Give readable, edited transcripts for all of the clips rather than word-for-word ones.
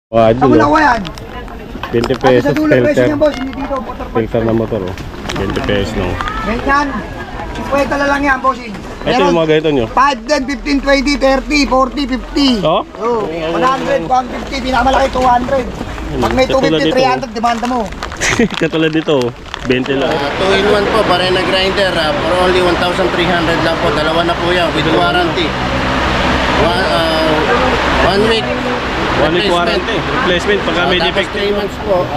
Kamu na yan? 20 pesos filter. Boss, hindi dito, Filter na motor, oh. 20 pesos lang. Ganyan. 50 na lang yan, bossing. Ito yung mga ganito nyo. 5, 10, 15, 20, 30, 40, 50. Oh? 100, 150, pinakamalaki 200. Pag may 250, 300, demanda mo. Katulad dito, 20 lang. 2-in-1 po, pare na grinder. For only 1,300 lang po. Dalawa na po yan with warranty. 1 week. 1 week warranty. Replacement pagka may defect. 3 months po.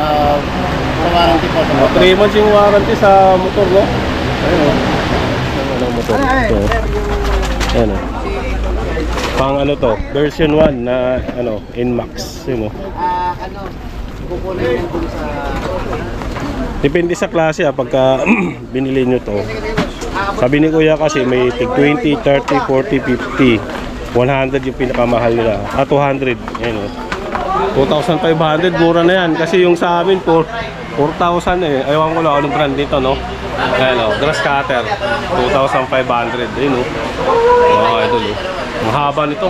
Warranty po. 3 months yung warranty sa motor, no? Ayun, oh. Ano motor? Ito. Ayan, oh. Pang ano to? Version 1 na ano, Inmax. Yun, oh. Kukunin yan dun sa... Depende sa klase, pagka binili nyo to. Sabi ni Kuya kasi may tig 20, 30, 40, 50. 100 yung pinakamahal nila. 200. Ayan, oh. 2,500, mura na yan. Kasi yung sa amin, 4,000 eh. Ayaw ko lang anong brand dito, no? Ayan, oh. Grass cutter. 2,500. Ayan, oh. Mga idol, oh. Mahaba nito.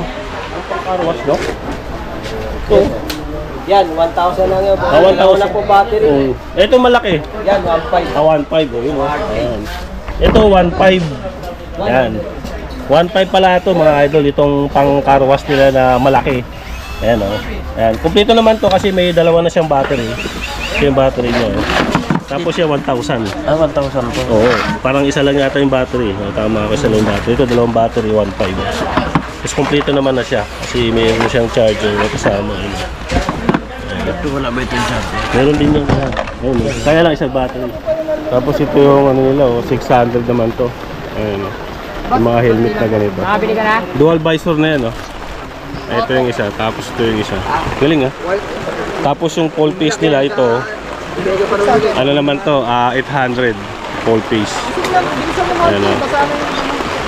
Carwash, no? Ito. Yan, 1,000 lang yun. 1,000 lang po battery. Ito malaki. Yan, 1,500. 1.5, oh. Yun, oh. Ayan. Ito, 1.5. Ayan. 1.5 pala ito mga idol, itong pang car wash nila na malaki. Ayan, oh. Ayan. Kumpleto naman to kasi may dalawa na siyang battery. Ito yung battery niya, oh. Tapos siya 1,000. 1,000 po. Oo, parang isa lang yata yung battery. Oh, tama ako, isa lang yung battery. Ito dalawang battery, 1.5. Tapos kumpleto naman na siya kasi mayroon siyang charger na kasama. Ito wala ba ito yung charger? Meron din yung ayun, oh. Kaya lang isang battery. Tapos ito yung ano nila, oh, 600 naman to. Ayun, oh. Yung mga helmet na ganito. Nakabili ka na? Dual visor na yan, oh. Ito yung isa, tapos ito yung isa. Galing, ah. Tapos yung full face nila ito, ano naman to, 800 full face. Ayan, oh.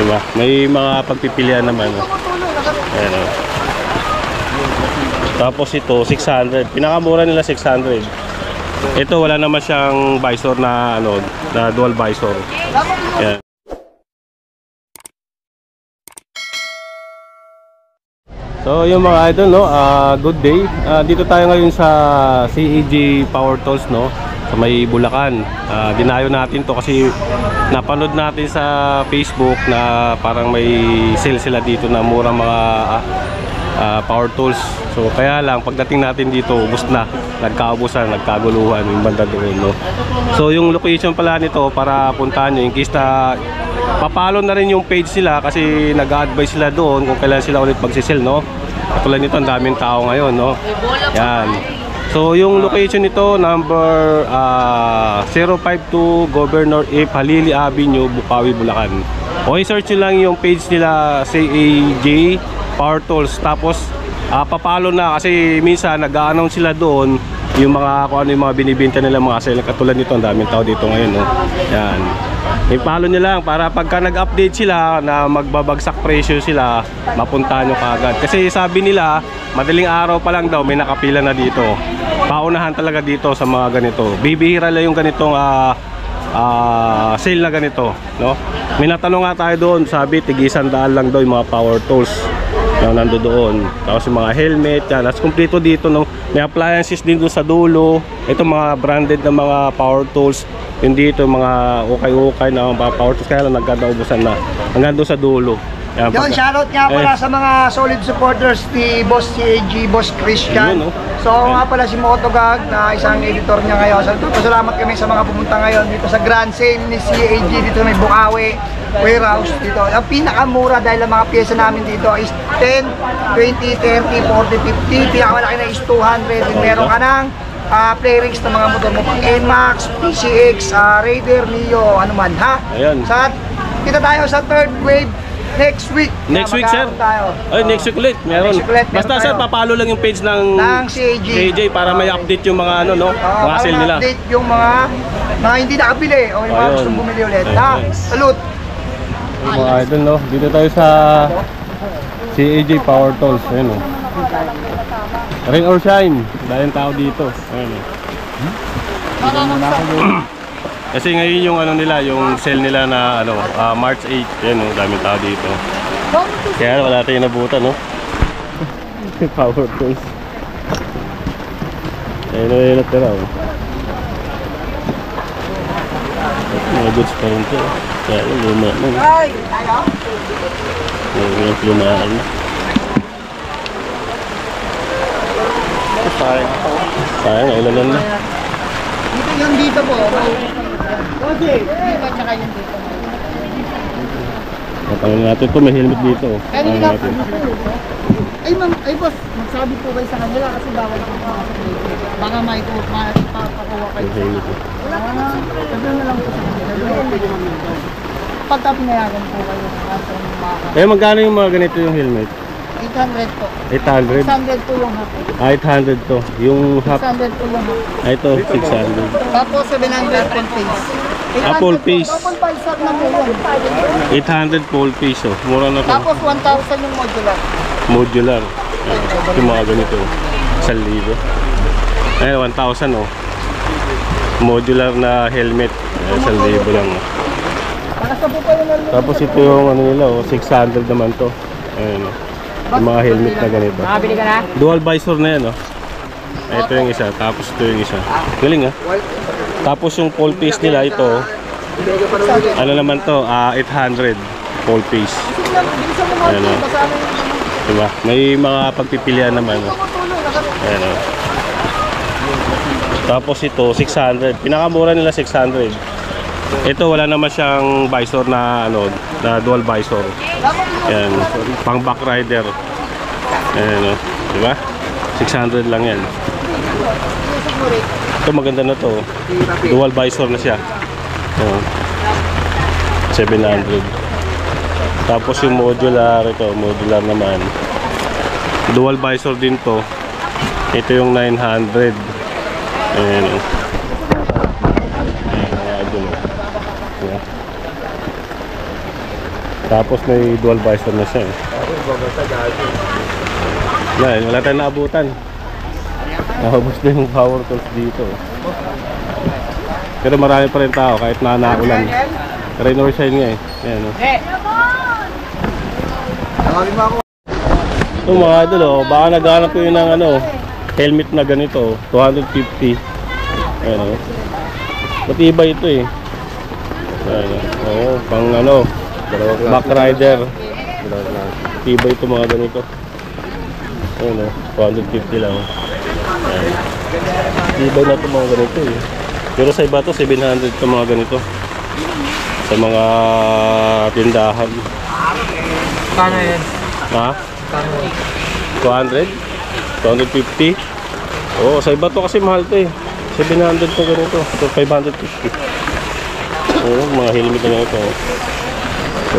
Diba? May mga pagpipilian naman, oh. Ayan, oh. Tapos ito 600. Pinakamura nila 600. Ito wala naman siyang visor na ano, na dual visor. Ayan. So yung mga idol, no, good day. Dito tayo ngayon sa CAG Power Tools, no, sa may Bulacan. Dinayo natin to kasi napanood natin sa Facebook na parang may sale sila dito na murang mga power tools. So kaya lang pagdating natin dito, ubos na, nagkaubusan, nagkaguluhan yung banda doon, no. So yung location pala nito para puntahan nyo in case na papalo na rin yung page sila kasi nag-a-advise sila doon kung kailan sila ulit magsisell, no. Katulad nito, ang daming tao ngayon, no. Yan. So yung location nito, number 052 Governor F. Halili Avenue, Bukawi, Bulacan. Okay, search nyo lang yung page nila, CAG Power Tools. Tapos papalo na kasi minsan nag-a-announce sila doon yung mga kung ano yung mga binibenta nila mga sale. Katulad nito, ang daming tao dito ngayon, no. Yan. I-follow nyo lang para pagka nag-update sila na magbabagsak presyo sila, mapuntahan nyo kaagad. Kasi sabi nila, madaling araw pa lang daw may nakapila na dito. Paunahan talaga dito sa mga ganito. Bibihira lang yung ganitong sale na ganito, no? May natanong nga tayo doon, sabi tig-100 lang daw yung mga power tools na nando doon. Tapos yung mga helmet, yan. Tapos kumpleto dito, no? May appliances din doon sa dulo. Ito mga branded na mga power tools. Hindi ito mga ukay-ukay na mga power tools. Kaya lang nagkadaubusan na hanggang doon sa dulo. Yan, Yun, shoutout nga pala sa mga solid supporters ni Boss CAG, Boss Christian. Yun, no? So nga pala si Motogag na isang editor niya ngayon. So pasalamat kami sa mga pumunta ngayon dito sa Grand Sale ni CAG dito may Bukawi warehouse dito. Ang pinakamura dahil ang mga pyesa namin dito is 10, 20, 30, 40, 50. Pinakamalaki na is 200. And meron ka ng play rigs na mga motor mo pang NMAX, PCX, Raider, Neo, ano man, ha? Ayan. Kita tayo sa third wave next week. Next week, sir? Tayo. Ay, next week ulit. Meron. Next week ulit, Basta, meron sir, tayo. papalo lang yung page ng CAG. para may update yung mga ano, no? Mga sale nila. Update yung mga hindi nakabili o yung mga gustong bumili ulit. Ayun. Ha? Salute! Mga idol, no? Dito tayo sa CAG Power Tools. Ayun, no? Rain or shine. Dahil tao dito. Ayun, no? Kasi ngayon yung ano nila, yung sale nila na ano, March 8. Ayun, no? Daming tao dito. Kaya wala tayong nabutan, no? Power Tools. Ayun na yung natira, oh. Mga goods pa rin ito. Kaya luma na. Ay! Tayo? Yung lumaan. Sayang, naulanan na. Dito yung dito po. Okay. Dito tsaka yung dito. Matangin natin ito, may helmet dito. Kanina natin. Ay ma'am, ay boss, magsabi po kayo sa kanila kasi bawal po pumasok dito. Baka may papakuha kayo. Yung helmet. Sabi na lang po sa kanila. Pagka pinayagan po kayo sa Eh, magkano yung mga ganito yung helmet? 800 po. 800? 600 po yung half. 800 to. Yung half, 600 po yung half. ito, 600. Tapos 700 full face. Full face. Full face set na po yun. 800 full piece, oh. Mura na to. Tapos 1,000 yung modular. Modular. Ayan. Yung mga ganito. 1,000. Ayan, 1,000, oh. Modular na helmet. Ayan, 1,000 lang, oh. Pakasa po pa yung helmet. Tapos ito yung ano nila, oh. 600 naman to. Ayan, oh. Yung mga helmet na ganito. Nakabili ka na? Dual visor na yan, oh. Ito yung isa, tapos ito yung isa. Galing, ah. Tapos yung full face nila, ito, ano naman to, 800 full face. Ayan, oh. Diba? May mga pagpipilian naman, oh. Ayan, oh. Tapos ito, 600. Pinakamura nila 600. Ito wala naman siyang visor na ano, na dual visor. Ayan, pang back rider. Ayan, oh. Diba? 600 lang yan. Ito maganda na to. Dual visor na siya. Ayan. 700. Tapos yung modular, ito, modular naman. Dual visor din to. Ito yung 900. Ayan. Ayan, mga idol. Ayan. Tapos may dual visor na siya. Wala tayong naabutan. Nakabos na yung power tools dito. Pero marami pa rin tao kahit nanaulan. Rain or shine nga eh. Ayan, oh. Tawagin mo ako. Ito mga idol, oh, baka naghanap ko yun ng ano, helmet na ganito, 250. Ayan, oh. Matibay ito eh. Ayan, oh. Oo, pang ano, back rider. Matibay ito mga ganito. Ayan, oh, 250 lang. Ayan. Matibay na ito mga ganito eh. Pero sa iba ito, 700 ito mga ganito. Sa mga tindahan. Kano yan? Ha? Kano? 200? 250? Oo, sa iba to kasi mahal to eh. 700 to ganito. Ito 550. Oo, mga helmet na ganito. Ito.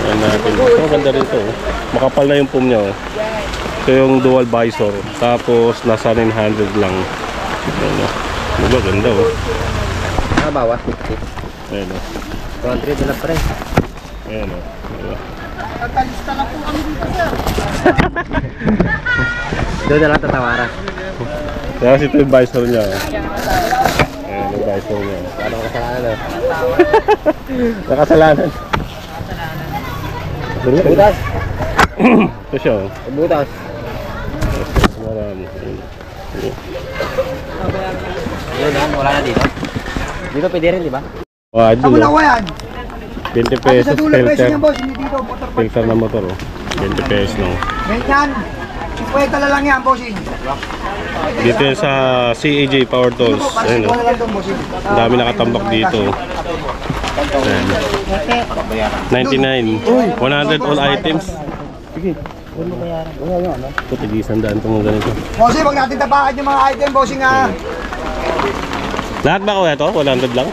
Ayan natin. Ito maganda rin to. Makapal na yung foam niya. Oh. Ito yung dual visor. Tapos nasa 900 lang. Ayan o. Maganda oh. Bawas 50. Ayan o. 200 na pre. Ayan o. Tatalista na po kami dito, sir. Doon na lang tatawaran. Kaya kasi ito yung visor niya. Oh. Ayan yung visor niya. Ano ang kasalanan o? Nakasalanan. Butas. Ito siya oh. Butas. Marami. Yun, wala na dito. Dito pwede rin, di ba? Oh, Ako idol na oh. ko yan. 20 Sabi pesos sa dulo presyo filter. niya, boss. Hindi dito, motor parts. Filter na motor oh. 20 pesos lang. Ganyan. 50 na lang yan, bossing. Dito yan sa CAJ Power Tools. Ayun oh. na lang doon, bossing. Ang dami nakatambak dito. Ayan. 99. 100 all items. Sige. Ito, tigisan daan itong mga ganito. Bossing, wag natin tapakan yung mga item, bossing ha. Lahat ba kuya ito? 100 lang?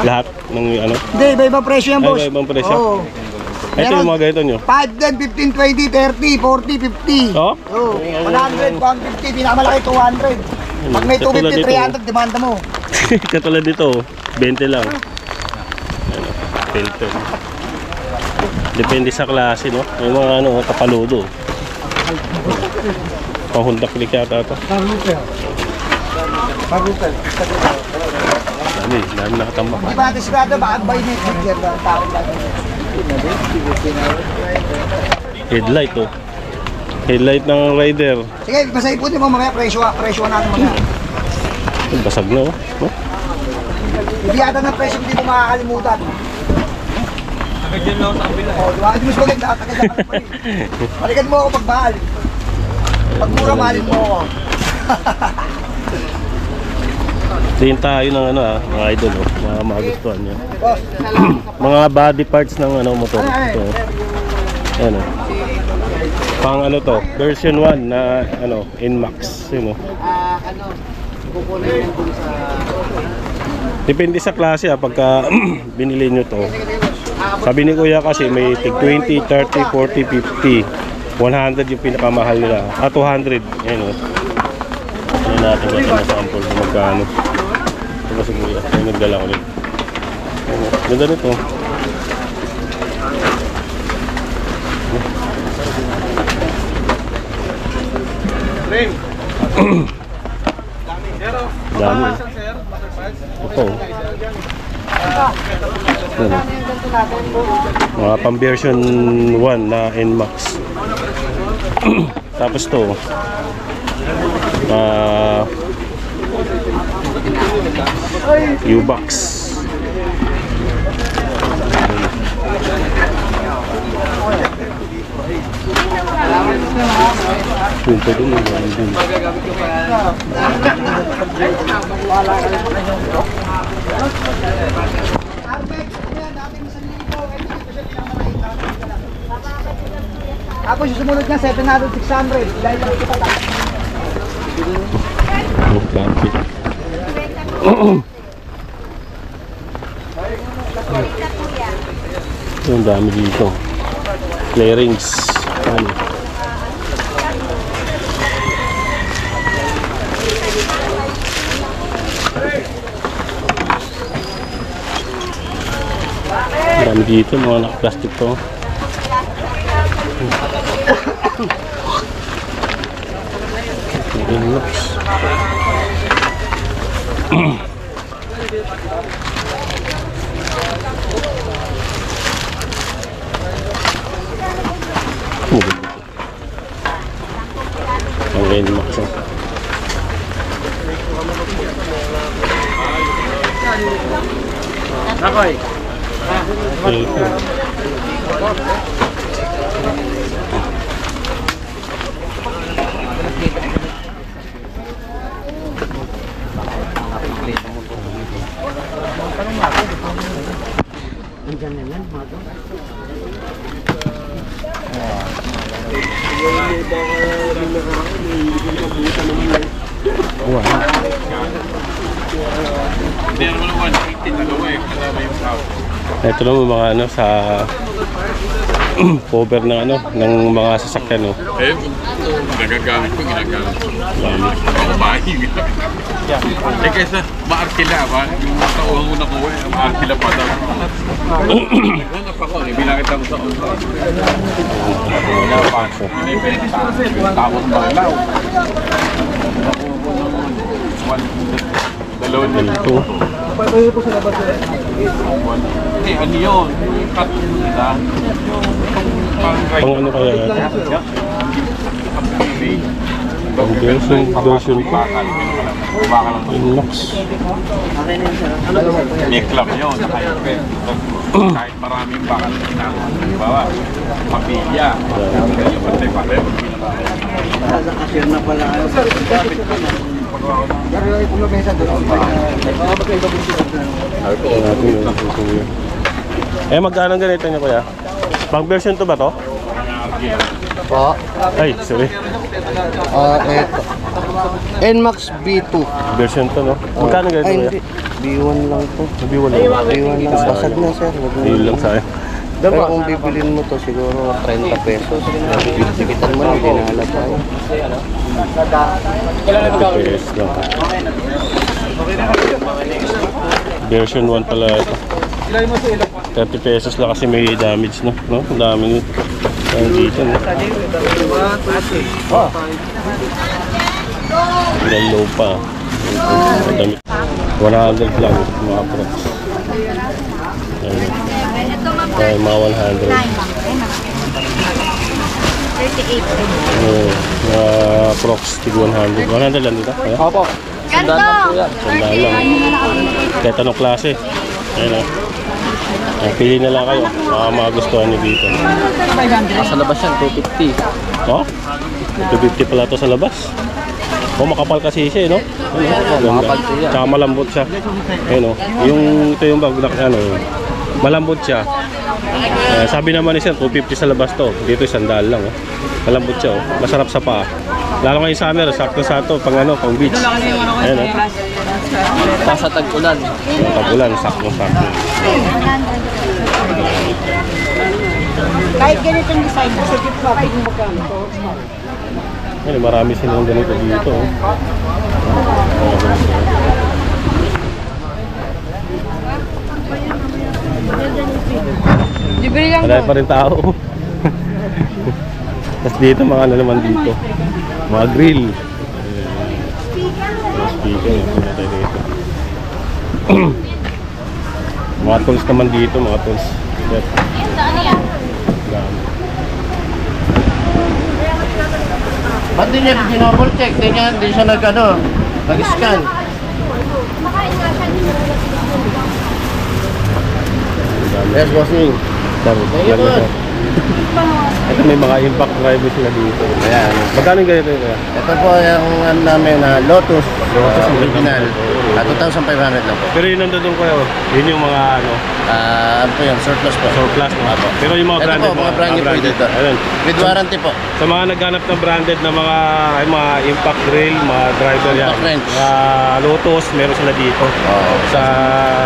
Lahat ng ano? Hindi, iba-iba presyo yan, Ay, boss. iba-ibang presyo? Oo. Ito yung mga ganito nyo. 5, 10, 15, 20, 30, 40, 50. Oh? Oo. 100, 150, pinakamalaki 200. Pag may Katulad 250, dito. 300, demanda mo. Katulad dito, 20 lang. Ano, filter. Depende sa klase, no? Yung mga ano, kapaludo. Pang-Honda Click yata ito. Dami nakatambak. Hindi ba natin sigurado, baka by net headgear ba ang tawag natin? Headlight, oh. Headlight ng rider. Sige, basta ipunin mo mamaya, presyo natin mamaya. Basag na oh. No? Hindi yata ng presyo hindi mo makakalimutan. Oh, diba? Hindi mo siya maganda. Tagad ka pa rin. Balikan mo ako pag mahal. Pag mura, mahalin mo ako. Tingin tayo ng ano mga idol oh. Mga magustuhan nyo. Boss, Mga body parts ng ano motor. Ito. Ayan oh. Pang ano to, version 1 na ano, NMAX. Yun oh. Depende sa klase pagka binili nyo to. Sabi ni Kuya kasi may tig 20, 30, 40, 50, 100 yung pinakamahal nila. 200. Ayan o. Ayan natin natin na sample kung magkano. Ito ba si Kuya? Ayan, nagdala ko rin. Ayan o. Ganda nito. Dami. Ito. Mga pang version 1 na NMAX. Tapos to U-Box. Punta dun yung dun. Tapos yung sumunod niya, 700, 600. Dahil lang ito patak. Oh, plastic. Ang dami dito. Clearings. Ano? Ang dami dito, mga naka-plastic to. NMAX. Ang NMAX. Akoy. Ito. Ito lang mga ano sa cover ng ano ng mga sasakyan no. Eh, nagagamit ko, ginagamit ko. Ako bahay. Eh, kaysa maarkila ba? Yung taon ko nakuha, maarkila pa daw. Naghanap ako, binakit ako sa online. Wala pa. Binibenta. Yung tapos banglaw. Dalawin nila. Ito. Eh, ano yun? Yung cut nila. Pang ano kaya natin? Ang version bakal. Bakal ang NMAX. may club yun, naka-event. Kahit maraming bakal na ginagawa. Bawa, mapilya. Kaya pantay-pantay. Nakakasir na pala. Eh magkano ganito niya kuya? Pang version to ba to? Po. Ay, sorry. Eto. NMAX B2. Version to no? Magkano ganito Ay, kuya? hindi. B1 lang to. Sabi wala. B1 lang. Basag na, sir. Wag mo. Ayun lang sa akin. Pero kung bibilin mo to, siguro 30 pesos. Sikitan mo lang, hindi na halata. PS lang. Version 1 pala ito. 30 pesos lang kasi may damage no? No? Ang dami dito no? Ilang low pa. Madami. 100 lang mga props. Ayun. Ay, mga 100. 38. Mga props tig 100. 100 lang dito? Kaya? Opo. Sandaan lang po yan. Sandaan lang. Kahit anong klase. Ayan o. Pili na lang kayo. Baka magustuhan nyo dito. Nasa labas yan, 250. Oh? 250 pala ito sa labas. Oh, makapal kasi siya, no? Makapal po yan. Tsaka malambot siya. Ayun, oh. Ito yung bag na, ano, malambot siya. Sabi naman ni sir, 250 sa labas to. Dito 100 lang, oh. Malambot siya, oh. Masarap sa paa. Lalo ngayong summer, sakto sa ito, pang ano, pang beach. Ayun, oh. Sa tag-ulan. Pag-ulan, sakto-sakto. Kahit ganitong design, kasi dito pa yung magkano. Ayun, marami silang ganito dito, oh. Libre lang Wala pa rin tao. Tapos dito, mga ano naman dito. Mga grill. Mga speaker. Mga tayo dito. Mga tools naman dito, mga tools. Yep. Dami. Ba't di niya ginobol check? Di siya nag-scan. Yes, bossing. Dami. Thank you, Dami boss. siya. Ito may mga impact driver sila dito. Ayan. Magkano yung ganito yun? Ito po yung ano namin, Lotus. Lotus original. 2,500 lang po. Pero yun nandun ko yun. Yun yung mga ano, Ano po yun? Surplus po. surplus. No? Apo. Pero yung mga Ito branded. po, mga brand new po dito. Ayun. With warranty po. Sa mga naghanap ng branded na mga impact grill, mga driver yan. Impact wrench. Mga Lotus, meron sila dito. Oo. Sa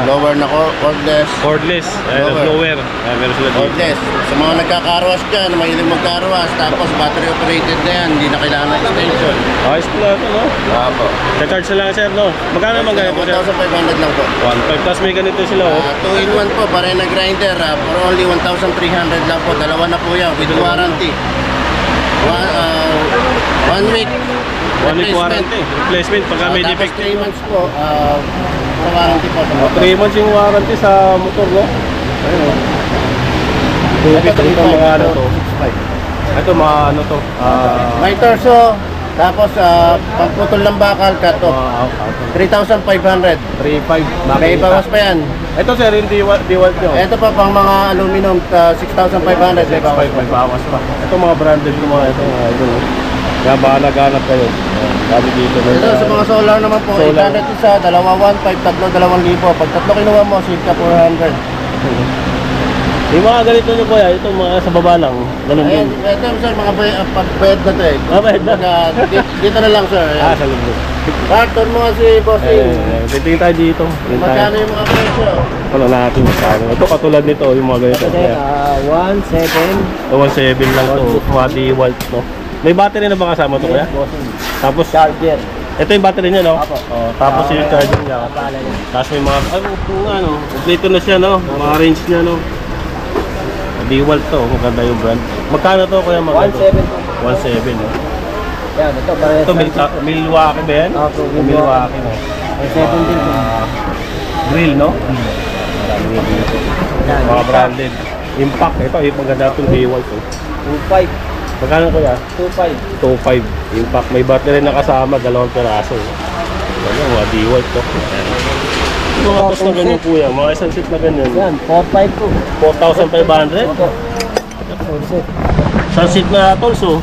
Lower na cordless. cordless, blower, meron sila dito. Cordless. Sa mga nagkakarwas dyan, mahilig magkarwas, tapos battery operated na yan, hindi na kailangan ng extension. Ayos pala ito, no? Apo. Cha-charge na lang, sir, no? Magkano naman ganito, sir? 1,500 lang po. 1.5, tapos may ganito sila, oh. 2-in-1 po, pare na grinder, for only 1,300 lang po. Dalawa na po yan, with warranty. 1 week. 1 week warranty. Replacement, pagka may Tapos defect. 3 months po, sa warranty po. 3 months yung warranty sa motor, no? Ayun, oh. Ito, Ito mga ano to. Ito mga ano to. May torso, tapos pagputol ng bakal, cut off. 3,500. 3.5. May bawas pa yan. Ito, sir, yung DeWalt nyo. Ito pa pang mga aluminum, 6,500. May bawas. May bawas pa. Ito mga branded ko mga ito. Ito. Kaya baka naghanap kayo. Dami dito. Ito sa mga solar naman po, Solar. 800 isa, 2,150, tatlo, 2,000. Pag tatlo kinuha mo, circa 400. Yung mga ganito nyo kuya, ito mga sa baba lang. Ganun Ayan, din. ito sir, mga pagbayad na to eh. Bayad na. Dito na lang sir. Ayan. Sa lubog. Carton mo kasi bossing. Titingin tayo dito. Tingin tayo. Magkano yung mga presyo? Wala natin magkano. Ito katulad nito, yung mga ganito. Kaya, 1,700. 1.7 lang to. Mga DeWalt to. May battery na ba kasama to kuya? Tapos, Charger. ito yung battery niya, no? Apo. Oh, tapos yung charger niya. Pala niya. Tapos may mga, ano, complete na siya, no? Mga range niya, no? DeWalt to, maganda yung brand. Magkano to kuya? 1,700 po. 1.7, no? Yan, ito parehas. Ito, Milwaukee ba yan? Opo, Milwaukee, no? 1,700 din po. Grill, no? Marami nga dito. Yan, Mga branded. Impact, ito, yung maganda itong DeWalt, oh. 2,500. Magkano kuya? 2,500. 2.5. Impact, may battery na kasama, 2 peraso. Yan, mga DeWalt to. Mga tos na ganyan kuya, mga isang seat na ganyan. Yan, 4,500 po. 4,500? Opo. Isang seat na tools, oh.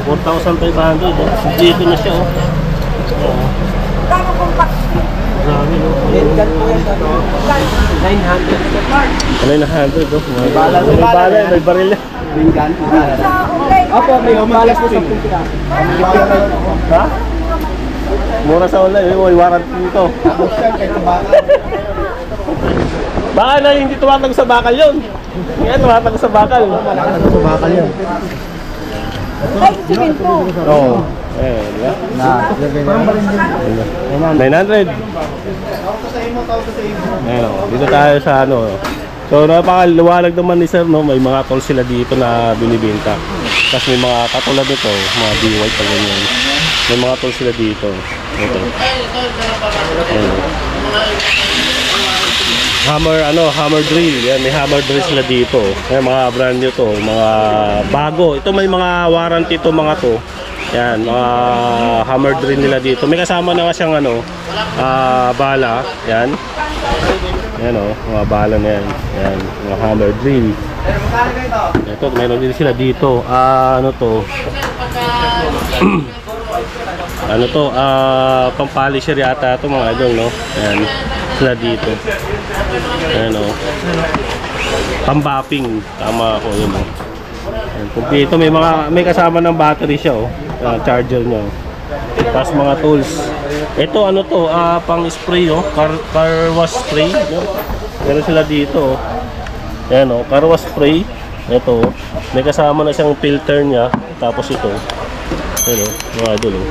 4,500, oh. Dito na siya, oh. Grabe, no? Yan po yan. 900. 900, oh. May bala, may baril. Opo, may balas po sa pintura. Ha? Mura sa online, may warranty nito. Baka na hindi tumatag sa bakal yun. Yan, tumatag sa bakal. Sa bakal yan. Ay, simento. Oo. Eh, di ba? 900. Ayan, oh. Dito tayo sa ano. So napakaluwalag naman ni sir, no? May mga tools sila dito na binibenta. Tapos may mga katulad nito, mga DeWalt pa ganyan. May mga tools sila dito. Ito. Ayan. Hammer drill. Yan, may hammer drill sila dito. Ayan, mga brand new to, mga bago. Ito may mga warranty to mga to. Yan, mga hammer drill nila dito. May kasama na nga siyang ano, bala. Yan. Yan o, mga bala na yan. Yan, mga hammer drill. Ito, meron din sila dito. Ano to? Ano to? Pang-polisher yata ito mga idol, no? Yan, sila dito. Yan o. Pang-bapping. Tama ako yun, no? Kompleto, may kasama ng battery siya, oh. Charger niya. Tapos mga tools. Ito ano to, pang spray, oh. Car wash spray, no? Meron sila dito, oh. Ayan, oh, car wash spray. Ito, oh. May kasama na siyang filter niya. Tapos ito. Ayan, oh, mga idol, oh.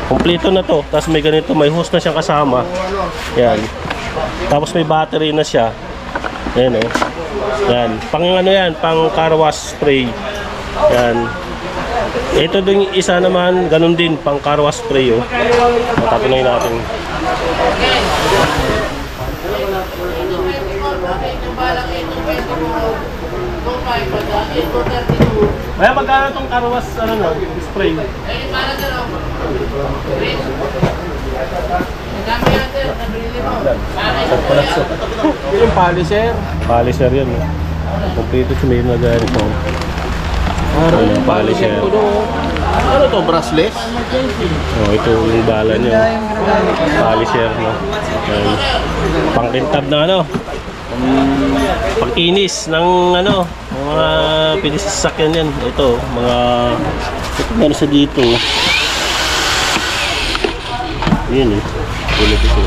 Kompleto na to. Tapos may ganito, may hose na siyang kasama. Ayan. Tapos may battery na siya. Ayan, oh. Yan, pang ano yan, pang car wash spray. Yan. Ito din isa naman, ganun din, pang car wash spray, oh. Matatunay natin. Kaya magkano itong car wash, ano no, spray? Yung polisher. Polisher yan, eh. Kompleto siya, may nagano ito. Yung polisher. Ano to, brushless? Oh, ito yung bala niya. Polisher, no. Yan. Pangkintab na ano. Pangkinis ng ano, mga pinisasakyan yan. Ito, mga ito meron sa dito. Yan, eh. Tulad ito.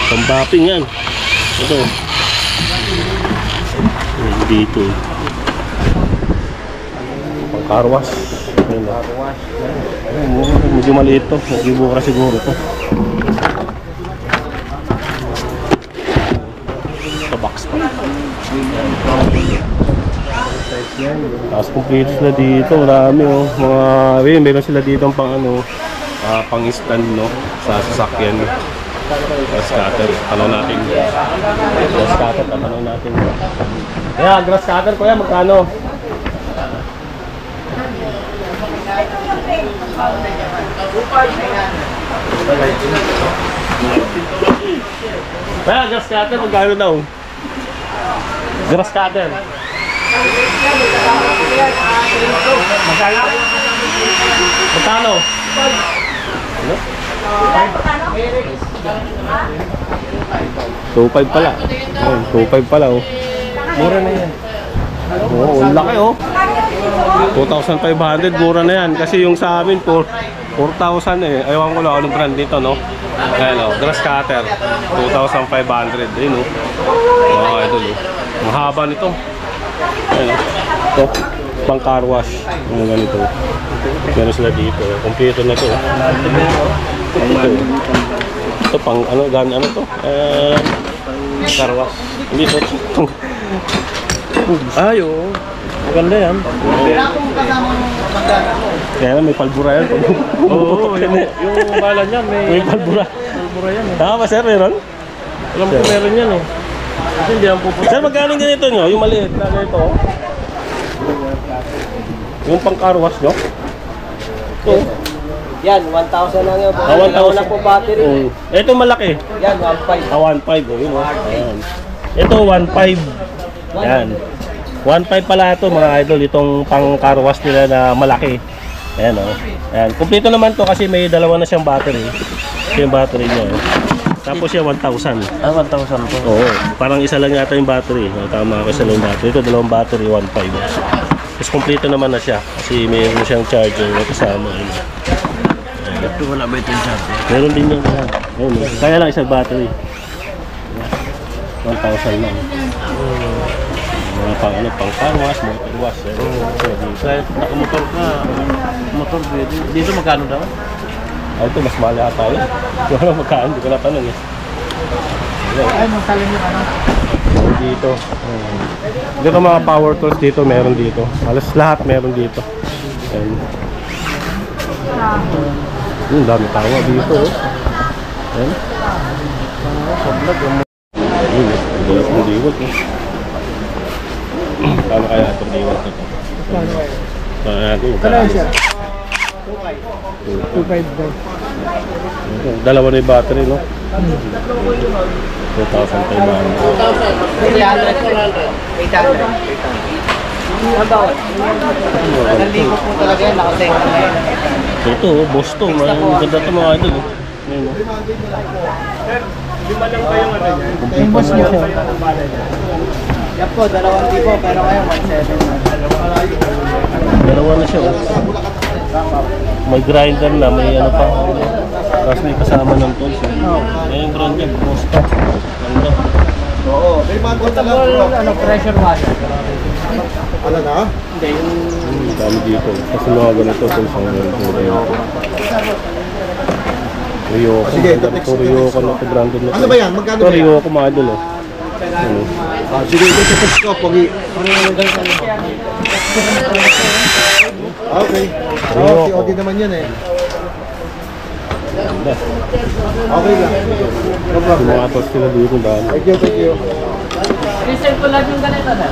Pambapping yan. Ito. Yan, dito. Pang car wash. Yan, medyo maliit to. Nag-ibura siguro to. Sa box pa. Tapos complete sila dito. Marami, oh. Mga, meron sila dito pang ano, pang stand, no, sa sasakyan. Grass cutter, tanong natin. Grass cutter, tanong natin. Kaya, grass cutter, kuya, magkano? Kaya, grass cutter, magkano daw? Grass cutter. Magkano? Magkano? Ano? 2.5 pala. Ayun, 2.5 pala, oh. Mura na yan. Oo, ang laki, oh. 2,500, mura na yan. Kasi yung sa amin, 4,000 eh. Ayaw ko lang anong brand dito, no? Ayan, oh, grass cutter. 2,500. Ayun, oh. Oh, idol, oh. Mahaba nito. Ayan, oh. Ito, pang car wash. Ano ganito. Meron sila dito. Kompleto na to. Ito pang ano, ano to? Car wash. Hindi to. Ayo. Maganda yan. Kaya may palbura yan. Oo, yung bala niyan May palbura. Palbura yan eh. Tama ba, sir? Meron? Alam ko meron yan eh. Kasi hindi ang pupunta. Sir, magkano ganito nyo? Yung maliit na ganito. Yung pang car wash nyo? Ito. Yan, 1,000 lang yun. 1,000 na po battery. Ito malaki. Yan, 1,500. 1.5. Oh, yun, oh. Ayan. Ito 1.5. Yan. 1.5 pala ito mga idol. Itong pang car wash nila na malaki. Ayan, oh. Ayan. Kompleto naman to kasi may dalawa na siyang battery. Ito yung battery niya. Oh. Tapos siya 1,000. Ah, 1,000 to. Oo. Parang isa lang yata yung battery. Oh, tama ako, isa lang yung battery. Ito dalawang battery, 1.5. Tapos kompleto naman na siya. Kasi mayroon siyang charger na kasama. Ayan. Ito wala ba itong charger? Meron din yung ayan. Kaya lang isang battery. 1,000 lang. Mga pang ano, pang car wash, motor wash. Kahit nakamotor ka, motor pwede. Dito magkano daw? Ay, ito mas mahal yata yun. Wala magkaan, hindi ko natanong eh. Ay, magsalim yung ano. Dito. Dito mga power tools dito, meron dito. Halos lahat meron dito. Ayan. Dami tawa dito. Ayan. Ayun, ang galas ng diwat. Paano kaya itong diwat na ito? Paano natin? 2.5 daw. Dalawa na yung battery, no? 2,500. 800. po talaga yan, nakasenga na yan. Ito, boss to. Maganda ito mga idol. Ngayon, Yung boss niyo po. Yan po, 2,000 pero kayo 1,700. dalawa na siya. May grinder na, may ano pa. Tapos may kasama ng tools. Ngayon, grinder, boss to. Ganda. Pressure washer. Dami dito. Kasi mga ganito, tools ang Ryoko. Ryoko. Sige, ito Ryoko na ito, branded na ito. Ano ba yan? Magkano Ito ba yan? Ryoko mga idol, oh. Ano? Sige, ito sa test ko, Pogi. Okay. Oo, COD naman yan eh. Ganda. Okay lang. No problem. Mga tools sila dito dami. Thank you, thank you. Resell ko lang yung ganito na.